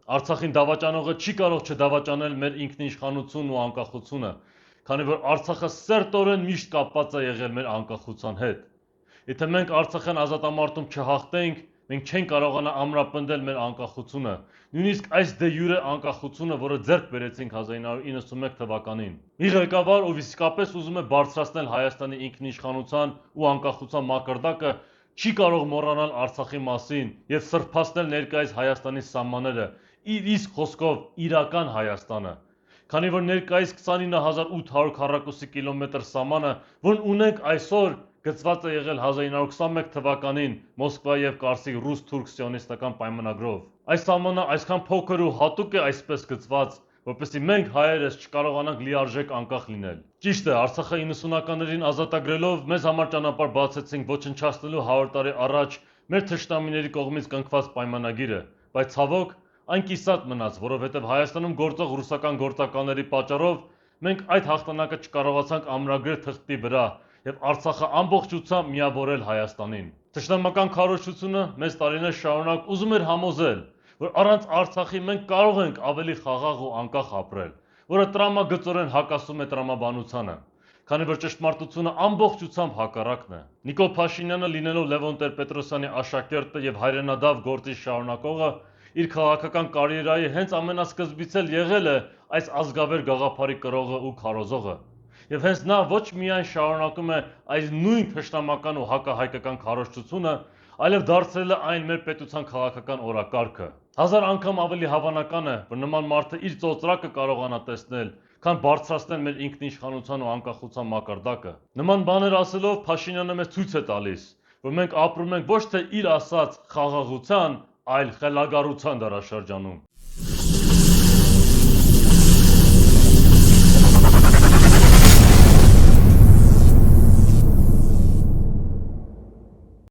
Արցախին դավաճանողը չի կարող չդավաճանել մեր ինքնիշխանությունն ու անկախությունը, քանի որ Արցախը սերտորեն միշտ կապված է եղել մեր անկախության հետ։ Եթե մենք Արցախյան ազատամարտում չհաղթենք, մենք չենք կարողանա ամրապնդել մեր անկախությունը, նույնիսկ այս դե յուրե անկախությունը, որը ձեռք բերեցինք 1991 թվականին։ Մի ղեկավար, ով իսկապես ուզում է բարձրացնել Հայաստանի ինքնիշխանության ու անկախության մակարդակը, չի կարող մոռանալ Արցախի մասին եւ սրբացնել ներկայիս Հայաստանի սահմանները, իր իսկ խոսքով իրական Հայաստանը։ Քանի որ ներկայիս 29800 քառակուսի կիլոմետր սահմանը, որն ունենք այսօր, գծված է եղել 1921 թվականին Մոսկվայի եւ Կարսի ռուս-թուրք սիոնիստական պայմանագրով։ Այս սահմանը այսքան փոքր ու հատուկ է այսպես գծված, որպեսզի մենք հայերս չկարողանանք լիարժեք անկախ լինել։ Ճիշտ է, Արցախը 90-ականներին ազատագրելով մեզ համար ճանապարհ բացեցինք ոչնչացնելու 100 տարի առաջ մեր թշնամիների կողմից կնքված պայմանագիրը, բայց ցավոք այն կիսատ մնաց, որովհետև Հայաստանում գործող ռուսական գործականների պատճառով մենք այդ հաղթանակը չկարողացանք ամրագրել թղթի վրա եւ Արցախը ամբողջությամբ միավորել Հայաստանին։ Թշնամական քարոզչությունը մեծ տարիներ շարունակ ուզում էր համոզել, որ առանց Արցախի մենք կարող ենք ավելի խաղաղ ու անկախ ապրել, որը տրամագծորեն հակասում է տրամաբանությանը, քանի որ ճշմարտությունը ամբողջությամբ հակառակն է։ Նիկոլ Փաշինյանը, լինելով Լևոն Տեր-Պետրոսյանի աշակերտը եւ հայրենադավ գործի շարունակողը, իր քաղաքական կարիերայի հենց ամենասկզբից էլ եղել է այս ազգավեր գաղափարի կրողը ու քարոզողը։ Եվ հենց նա ոչ միայն շարունակում է այս նույն թշնամական ու հակահայկական քարոզչությունը, այլև դարձրել է այն մեր պետության քաղաքական օրակարգը։ Հազար անգամ ավելի հավանական է, որ նման մարդը իր ծոծրակը կարողանա տեսնել, քան բարձրացնել մեր ինքնիշխանության ու անկախության մակարդակը։ Նման բաներ ասելով Փաշինյանը մեզ ցույց է տալիս, որ մենք ապրում ենք ոչ թե իր ասած խաղաղության, այլ խելագարության դարաշրջանում։